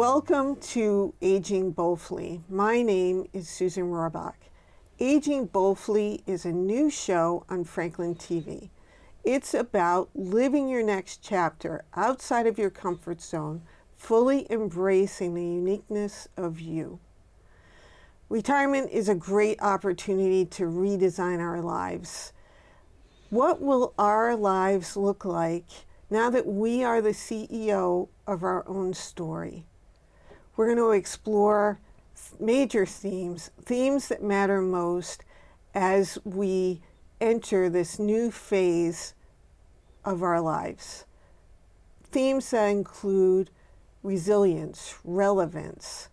Welcome to Aging Boldfully. My name is Susan Rohrbach. Aging Boldfully is a new show on Franklin TV. It's about living your next chapter outside of your comfort zone, fully embracing the uniqueness of you. Retirement is a great opportunity to redesign our lives. What will our lives look like now that we are the CEO of our own story? We're going to explore major themes that matter most as we enter this new phase of our lives. Themes that include resilience, relevance,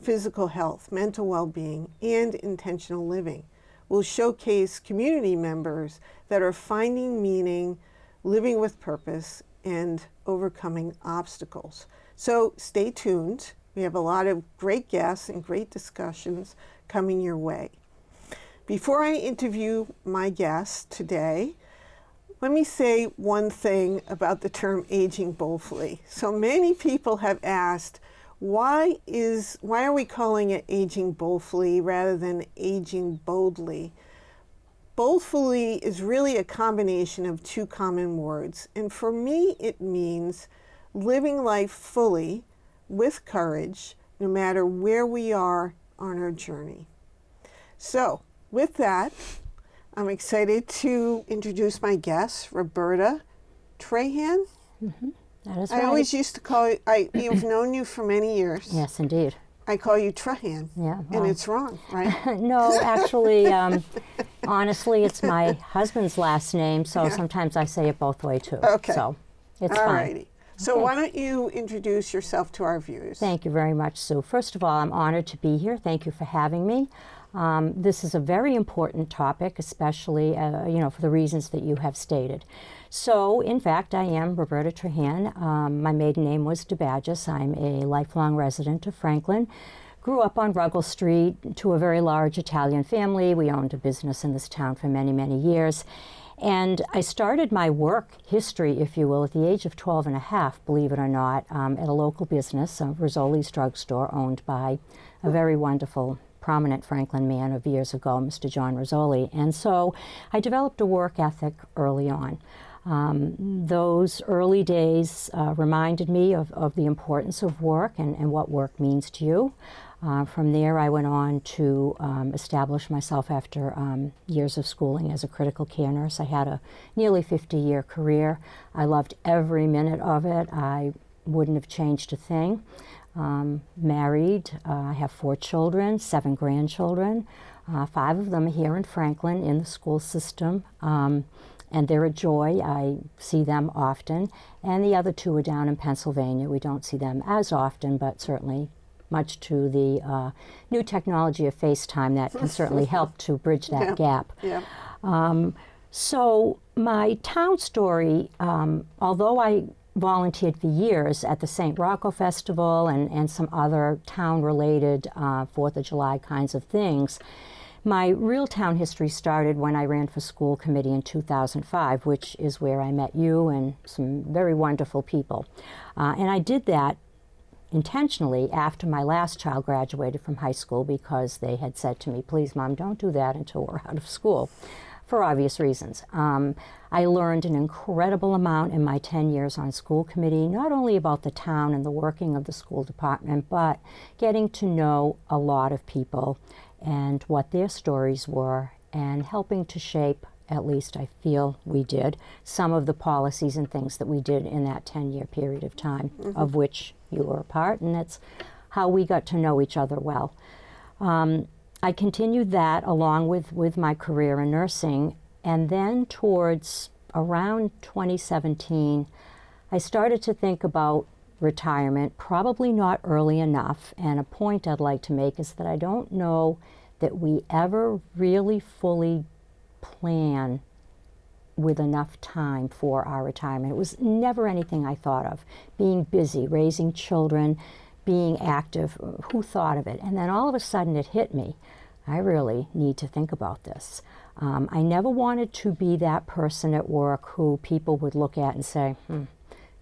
physical health, mental well-being, and intentional living. We'll showcase community members that are finding meaning, living with purpose, and overcoming obstacles. So stay tuned. We have a lot of great guests and great discussions coming your way. Before I interview my guest today, let me say one thing about the term aging boldfully. So many people have asked, why are we calling it aging boldfully rather than aging boldly? Boldfully is really a combination of two common words, and for me it means living life fully with courage, no matter where we are on our journey. So, with that, I'm excited to introduce my guest, Roberta Trahan. Mm-hmm. That is right. I always used to call you, you've known you for many years. Yes, indeed. I call you Trahan, yeah, well, and it's wrong, right? No, actually, honestly, it's my husband's last name, so sometimes I say it both ways too. Okay. So it's All fine. righty. So why don't you introduce yourself to our viewers? Thank you very much, Sue. First of all, I'm honored to be here. Thank you for having me. This is a very important topic, especially for the reasons that you have stated. So, in fact, I am Roberta Trahan. My maiden name was DeBadges. I'm a lifelong resident of Franklin. Grew up on Ruggles Street to a very large Italian family. We owned a business in this town for many, many years. And I started my work history, if you will, at the age of 12 and a half, believe it or not, at a local business, Rizzoli's drugstore, owned by a very wonderful, prominent Franklin man of years ago, Mr. John Rizzoli. And so I developed a work ethic early on. Those early days reminded me of the importance of work and what work means to you. From there, I went on to establish myself after years of schooling as a critical care nurse. I had a nearly 50-year career. I loved every minute of it. I wouldn't have changed a thing. Married, I have 4 children, 7 grandchildren, 5 of them here in Franklin in the school system. And they're a joy. I see them often. And the other 2 are down in Pennsylvania. We don't see them as often, but certainly much to the new technology of FaceTime that can certainly help to bridge that gap. Yeah. So my town story, although I volunteered for years at the St. Rocco Festival and some other town-related 4th of July kinds of things, my real town history started when I ran for school committee in 2005, which is where I met you and some very wonderful people. And I did that intentionally after my last child graduated from high school because they had said to me, please, Mom, don't do that until we're out of school, for obvious reasons. I learned an incredible amount in my 10 years on school committee, not only about the town and the working of the school department, but getting to know a lot of people and what their stories were, and helping to shape, at least I feel we did, some of the policies and things that we did in that 10-year period of time, of which you were a part, and that's how we got to know each other well. I continued that along with my career in nursing, and then towards around 2017, I started to think about retirement, probably not early enough, and a point I'd like to make is that I don't know that we ever really fully plan with enough time for our retirement. It was never anything I thought of. Being busy, raising children, being active, who thought of it? And then all of a sudden it hit me. I really need to think about this. I never wanted to be that person at work who people would look at and say,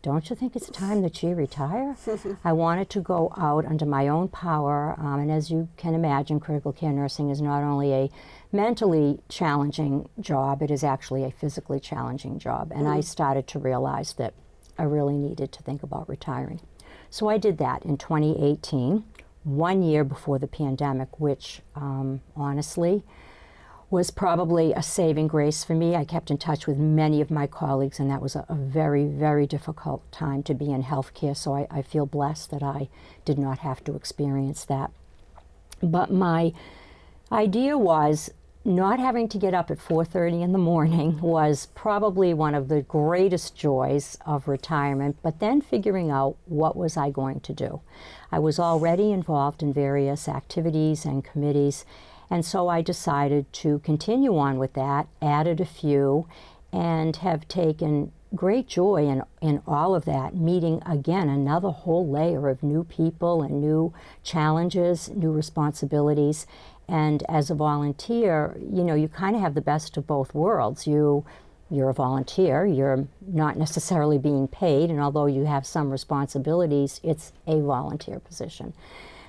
don't you think it's time that she retire? I wanted to go out under my own power, and as you can imagine, critical care nursing is not only a mentally challenging job, it is actually a physically challenging job. And I started to realize that I really needed to think about retiring. So I did that in 2018, 1 year before the pandemic, which honestly was probably a saving grace for me. I kept in touch with many of my colleagues, and that was a very, very difficult time to be in healthcare, so I feel blessed that I did not have to experience that. But my idea was not having to get up at 4:30 in the morning was probably one of the greatest joys of retirement, but then figuring out what was I going to do. I was already involved in various activities and committees, and so I decided to continue on with that, added a few, and have taken great joy in all of that, meeting again another whole layer of new people and new challenges, new responsibilities. And as a volunteer, you know, you kind of have the best of both worlds. You're a volunteer, you're not necessarily being paid, and although you have some responsibilities, it's a volunteer position.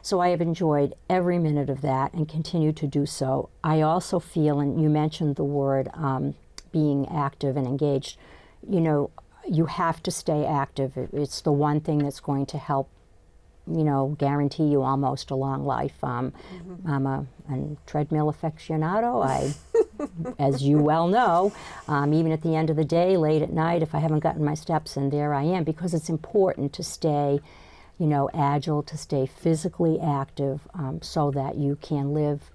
So I have enjoyed every minute of that and continue to do so. I also feel, and you mentioned the word being active and engaged, you know, you have to stay active. It's the one thing that's going to help, you know, guarantee you almost a long life. I'm a treadmill aficionado. As you well know, even at the end of the day, late at night, if I haven't gotten my steps in, there I am, because it's important to stay, you know, agile, to stay physically active, so that you can live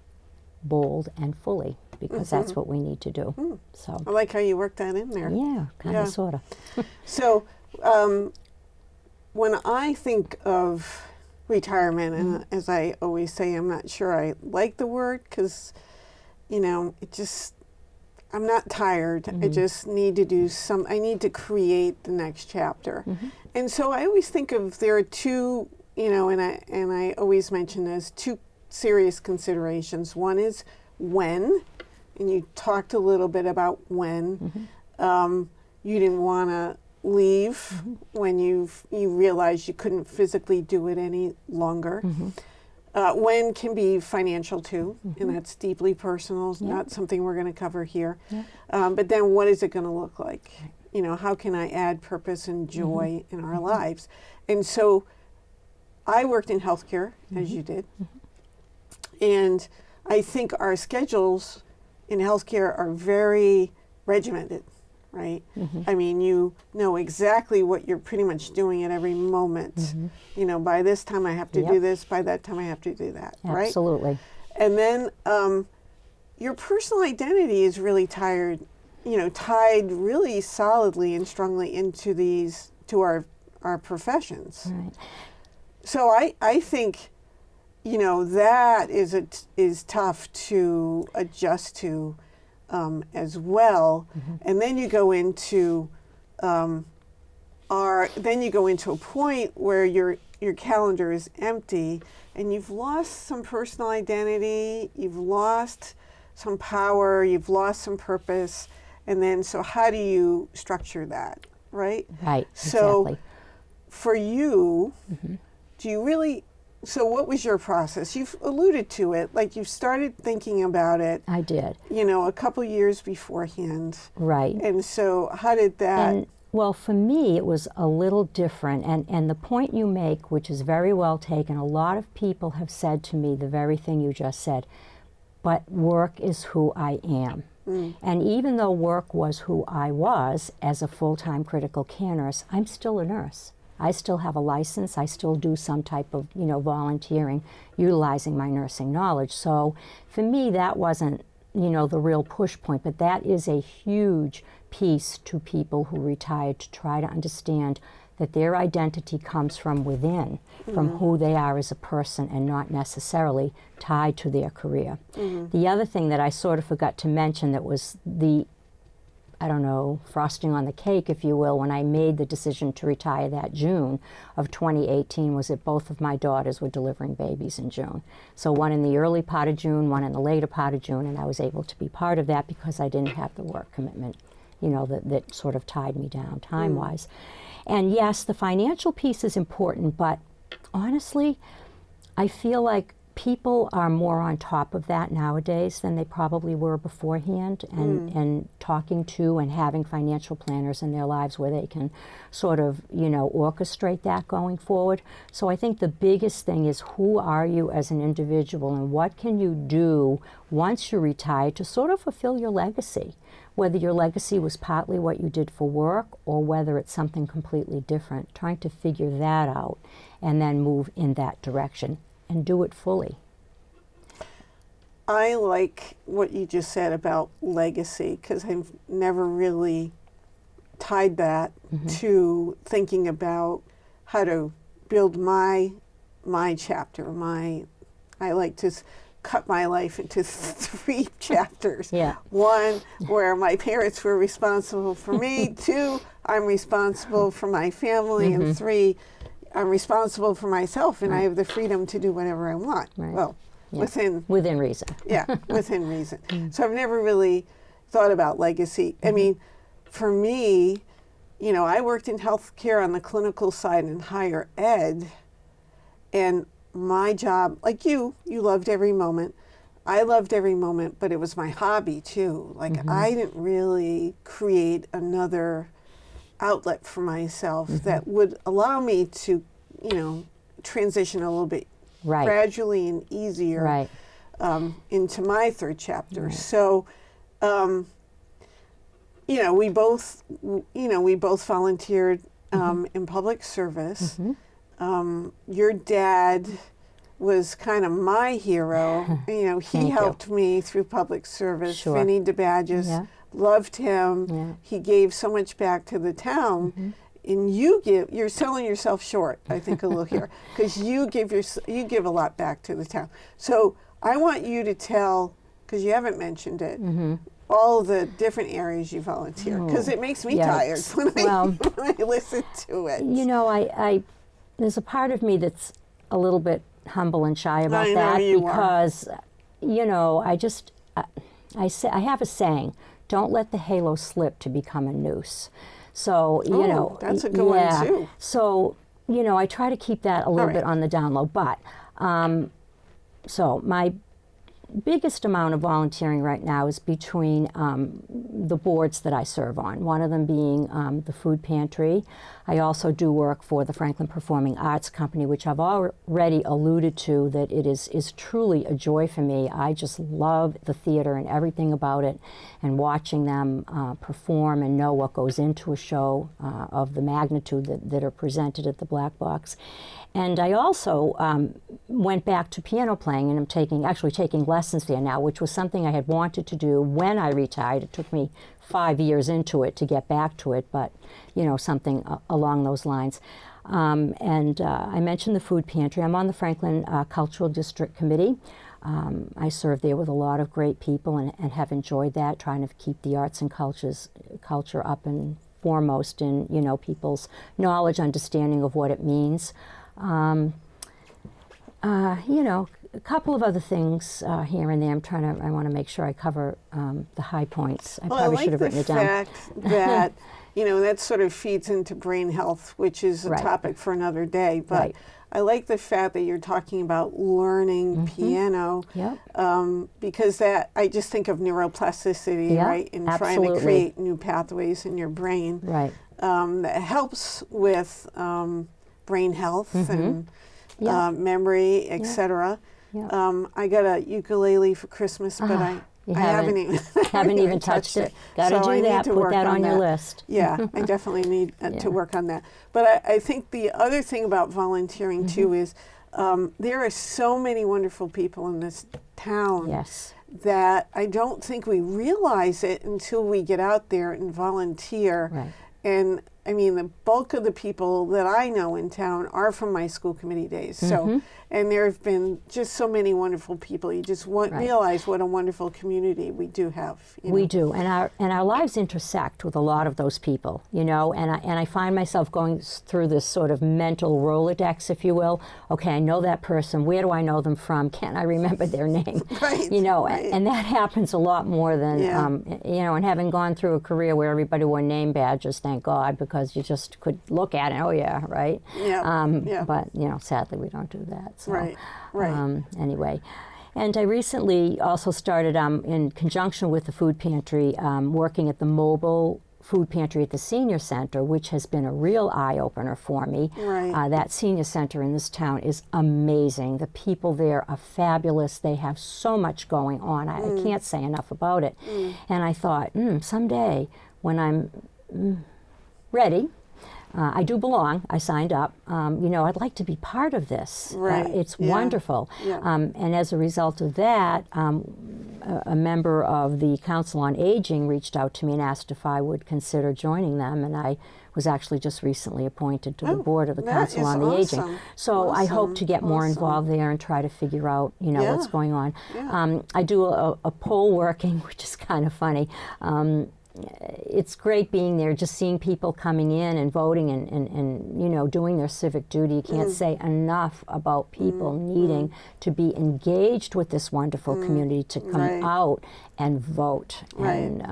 bold and fully, because that's what we need to do. So I like how you worked that in there. yeah, kind of, sort of. So when I think of retirement, and as I always say, I'm not sure I like the word, because, you know, it just, I'm not tired. I just need to do I need to create the next chapter. And so I always think of, there are two, you know, and I always mention this, two serious considerations. One is when, and you talked a little bit about when. You didn't want to leave when you realized you couldn't physically do it any longer. When can be financial too, and that's deeply personal, not something we're going to cover here. But then what is it going to look like? You know, how can I add purpose and joy in our lives? And so I worked in healthcare, as you did, and I think our schedules in healthcare are very regimented, right? I mean, you know exactly what you're pretty much doing at every moment. You know, by this time I have to do this, by that time I have to do that, right? Absolutely. And then your personal identity is really tied really solidly and strongly into to our professions. Right. So I think, you know, that is tough to adjust to as well. And then you go into a point where your calendar is empty, and you've lost some personal identity, you've lost some power, you've lost some purpose, and then so how do you structure that, right? Right. So exactly. for you, do you really? So what was your process? You've alluded to it, like you started thinking about it. I did. You know, a couple years beforehand. Right. And so how did that? And, well, for me, it was a little different. And the point you make, which is very well taken, a lot of people have said to me the very thing you just said, but work is who I am. And even though work was who I was as a full-time critical care nurse, I'm still a nurse. I still have a license. I still do some type of, you know, volunteering, utilizing my nursing knowledge. So for me, that wasn't, you know, the real push point, but that is a huge piece to people who retire, to try to understand that their identity comes from within, from who they are as a person, and not necessarily tied to their career. The other thing that I sort of forgot to mention that was the, I don't know, frosting on the cake, if you will, when I made the decision to retire that June of 2018, was that both of my daughters were delivering babies in June. So one in the early part of June, one in the later part of June, and I was able to be part of that because I didn't have the work commitment that sort of tied me down time-wise. And yes, the financial piece is important, but honestly, I feel like people are more on top of that nowadays than they probably were beforehand, and talking to and having financial planners in their lives where they can sort of, orchestrate that going forward. So I think the biggest thing is, who are you as an individual, and what can you do once you're retired to sort of fulfill your legacy? Whether your legacy was partly what you did for work or whether it's something completely different, trying to figure that out and then move in that direction and do it fully. I like what you just said about legacy, because I've never really tied that to thinking about how to build my chapter. I like to cut my life into 3 chapters. Yeah. 1, where my parents were responsible for me. 2, I'm responsible for my family. And 3, I'm responsible for myself, and I have the freedom to do whatever I want. Right. Well, within reason. Yeah, within reason. So I've never really thought about legacy. I mean, for me, I worked in healthcare on the clinical side in higher ed, and my job, like you loved every moment. I loved every moment, but it was my hobby too. Like, I didn't really create another outlet for myself that would allow me to, transition a little bit gradually and easier into my 3rd chapter. Right. So, we both volunteered in public service. Your dad was kind of my hero. He helped me through public service. Sure. Vinny DeBadges, loved him. Yeah. He gave so much back to the town. And you're selling yourself short, I think, a little here, because you give a lot back to the town. So I want you to tell, because you haven't mentioned it, all the different areas you volunteer, because it makes me tired when I listen to it. I there's a part of me that's a little bit humble and shy about that, because I have a saying: don't let the halo slip to become a noose. So, that's a good one too. So, I try to keep that a little bit on the down low. But, so my biggest amount of volunteering right now is between the boards that I serve on, one of them being the food pantry. I also do work for the Franklin Performing Arts Company, which I've already alluded to, that it is truly a joy for me. I just love the theater and everything about it, and watching them perform and know what goes into a show of the magnitude that are presented at the Black Box. And I also went back to piano playing, and I'm actually taking lessons there now, which was something I had wanted to do when I retired. It took me 5 years into it to get back to it, but something along those lines. And I mentioned the food pantry. I'm on the Franklin Cultural District Committee. I serve there with a lot of great people, and have enjoyed that, trying to keep the arts and culture up and foremost in people's knowledge, understanding of what it means. A couple of other things here and there. I want to make sure I cover the high points. I probably should have written it down. I like the fact that, that sort of feeds into brain health, which is a topic for another day. But I like the fact that you're talking about learning piano, because I just think of neuroplasticity, right? And trying to create new pathways in your brain. Right. That helps with brain health and memory, etc. I got a ukulele for Christmas, but I haven't even touched it. Got to do that. Put that on your list. Yeah, I definitely need to work on that. But I think the other thing about volunteering too is there are so many wonderful people in this town that I don't think we realize it until we get out there and volunteer. Right. And I mean, the bulk of the people that I know in town are from my school committee days. So, and there have been just so many wonderful people. You just realize what a wonderful community we do have. We do, and our lives intersect with a lot of those people, you know. And I find myself going through this sort of mental Rolodex, if you will. Okay, I know that person. Where do I know them from? Can't I remember their name? Right. You know, and that happens a lot more than you know. And having gone through a career where everybody wore name badges, thank God, because you just could look at it. Oh yeah, right. Yeah. But you know, sadly, we don't do that. So, Right. Anyway. And I recently also started, in conjunction with the food pantry, working at the mobile food pantry at the senior center, which has been a real eye-opener for me. Right. That senior center in this town is amazing. The people there are fabulous. They have so much going on. I can't say enough about it. And I thought, someday when I'm ready, I do belong. I signed up. You know, I'd like to be part of this. Right. It's wonderful. Yeah. And as a result of that, a member of the Council on Aging reached out to me and asked if I would consider joining them. And I was actually just recently appointed to the board of the Council on the Aging. So I hope to get more involved there and try to figure out, you know, what's going on. I do a poll working, which is kind of funny. It's great being there, just seeing people coming in and voting and you know, doing their civic duty. You can't say enough about people needing to be engaged with this wonderful community, to come out and vote. And,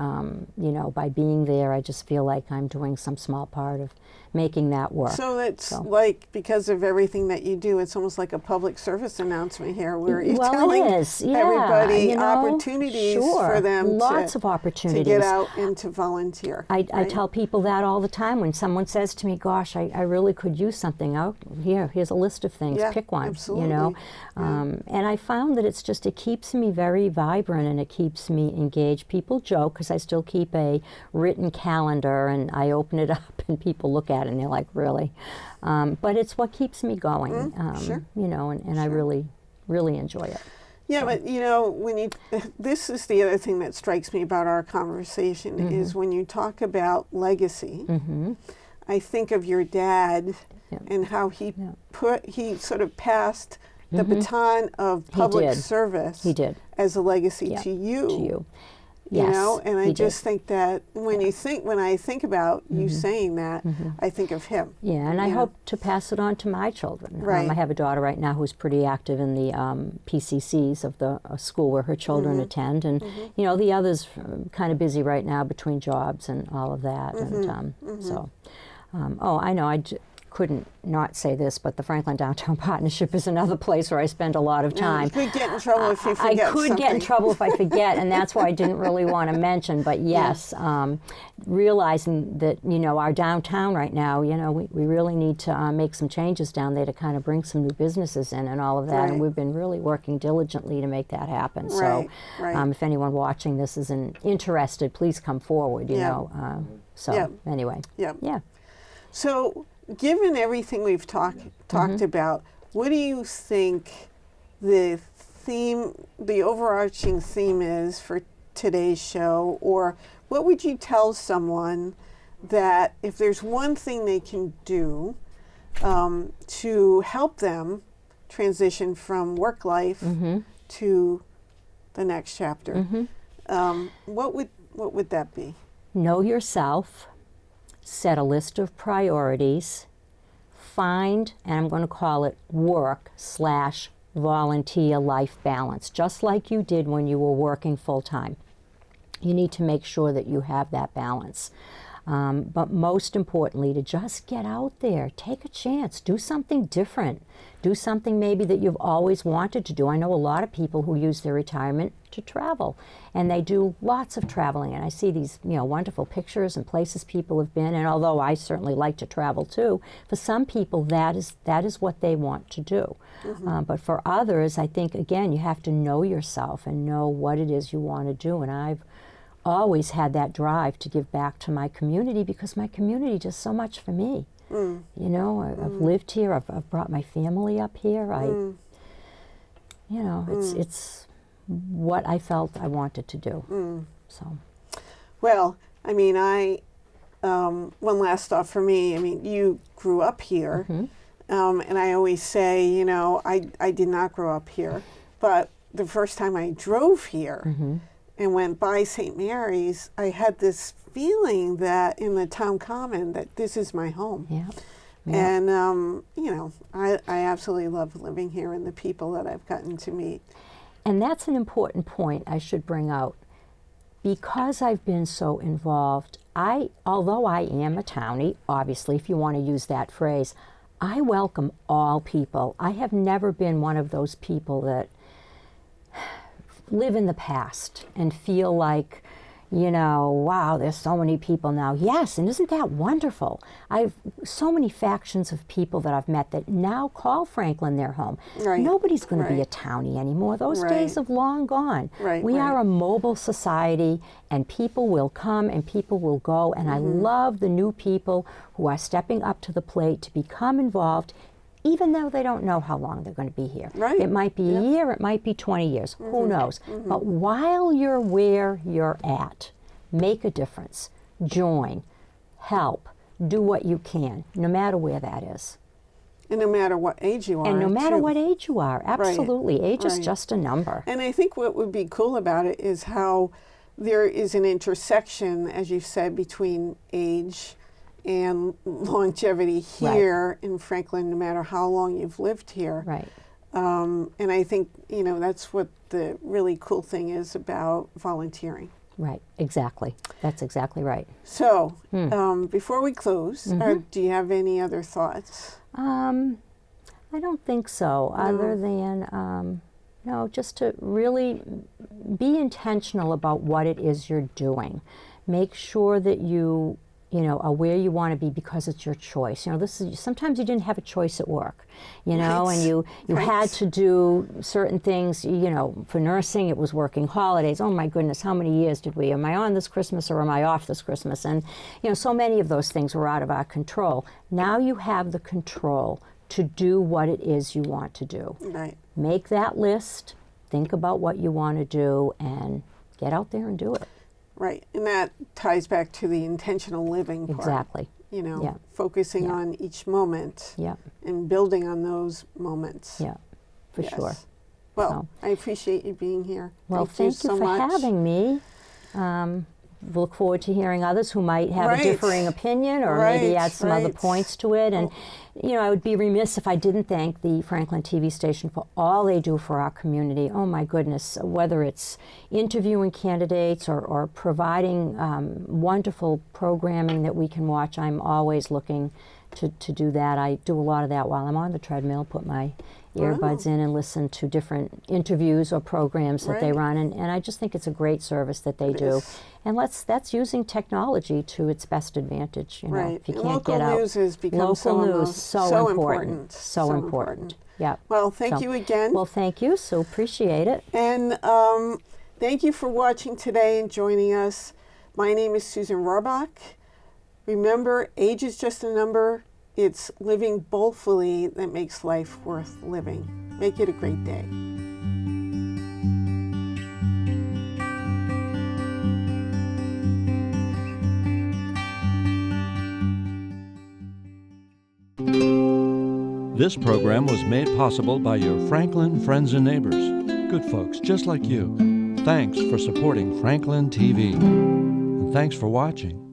you know, by being there, I just feel like I'm doing some small part of making that work. So it's like, because of everything that you do, it's almost like a public service announcement here, where you're telling everybody, you know, opportunities for them of opportunities to get out and to volunteer. I tell people that all the time when someone says to me, gosh, I really could use something. Oh, here's a list of things, pick one. Absolutely. You know. And I found that it keeps me very vibrant and it keeps me engaged. People joke, because I still keep a written calendar and I open it up and people look at it and they're like, really? But it's what keeps me going, you know, and I really, really enjoy it. Yeah, but you know, this is the other thing that strikes me about our conversation is when you talk about legacy, I think of your dad and how he sort of passed the baton of public service as a legacy to you. You know, and I just think that when I think about you saying that, I think of him. Yeah, and I hope to pass it on to my children. I have a daughter right now who's pretty active in the PCCs of the school where her children attend, and you know, the others kind of busy right now between jobs and all of that. And so, oh, I know, couldn't not say this, but the Franklin Downtown Partnership is another place where I spend a lot of time. You could get in trouble if you forget I could get in trouble if I forget, and that's why I didn't really want to mention. But yes, realizing that, you know, our downtown right now, you know, we really need to make some changes down there to kind of bring some new businesses in and all of that. And we've been really working diligently to make that happen. So if anyone watching this is interested, please come forward, you know. So anyway. Yeah. So given everything we've talked about, what do you think the overarching theme is for today's show? Or what would you tell someone that if there's one thing they can do to help them transition from work life to the next chapter, what would that be? Know yourself. Set a list of priorities, find, and I'm going to call it work/volunteer life balance, just like you did when you were working full-time. You need to make sure that you have that balance. But most importantly, to just get out there, take a chance, do something different. Do something maybe that you've always wanted to do. I know a lot of people who use their retirement to travel, and they do lots of traveling. And I see these, you know, wonderful pictures and places people have been. And although I certainly like to travel too, for some people that is what they want to do. But for others, I think again you have to know yourself and know what it is you want to do. And I've always had that drive to give back to my community because my community does so much for me. You know, I've lived here. I've brought my family up here. You know, it's what I felt I wanted to do. So, well, I mean, one last thought for me. I mean, you grew up here, and I always say, you know, I did not grow up here, but the first time I drove here and went by St. Mary's, I had this feeling that in the town common that this is my home. Yeah. And, you know, I absolutely love living here and the people that I've gotten to meet. And that's an important point I should bring out. Because I've been so involved, although I am a townie, obviously, if you want to use that phrase, I welcome all people. I have never been one of those people that live in the past and feel like, you know, wow, there's so many people now. Yes, and isn't that wonderful? I've so many factions of people that I've met that now call Franklin their home. Right. Nobody's going to be a townie anymore. Those days have long gone. We are a mobile society, and people will come and people will go, and I love the new people who are stepping up to the plate to become involved, even though they don't know how long they're going to be here. It might be a year, it might be 20 years, who knows. But while you're where you're at, make a difference, join, help, do what you can, no matter where that is. And no matter what age you are. And no matter what age you are, absolutely. Age is just a number. And I think what would be cool about it is how there is an intersection, as you said, between age and longevity here in Franklin, no matter how long you've lived here. And I think, you know, that's what the really cool thing is about volunteering. Right, exactly. That's exactly right. So, before we close, do you have any other thoughts? I don't think so, other than, no, just to really be intentional about what it is you're doing. Make sure that you know, are where you want to be because it's your choice. You know, sometimes you didn't have a choice at work, you know, and you had to do certain things, you know, for nursing it was working holidays. Oh my goodness, how many years am I on this Christmas or am I off this Christmas? And, you know, so many of those things were out of our control. Now you have the control to do what it is you want to do. Make that list, think about what you want to do, and get out there and do it. And that ties back to the intentional living part. Exactly. You know, focusing on each moment and building on those moments. For sure. Well, I appreciate you being here. Well, thank you so for much. having me. Look forward to hearing others who might have a differing opinion or maybe add some other points to it. And, you know, I would be remiss if I didn't thank the Franklin TV station for all they do for our community. Oh, my goodness, whether it's interviewing candidates or providing wonderful programming that we can watch, I'm always looking to do that. I do a lot of that while I'm on the treadmill, put my earbuds in and listen to different interviews or programs that they run, and I just think it's a great service that they do. And that's using technology to its best advantage. You know, if you can't get out, local news has become so important, so important. Yeah. Well, thank you again. Well, thank you. So appreciate it. And thank you for watching today and joining us. My name is Susan Rohrbach. Remember, age is just a number. It's living boldfully that makes life worth living. Make it a great day. This program was made possible by your Franklin friends and neighbors, good folks just like you. Thanks for supporting Franklin TV. And thanks for watching.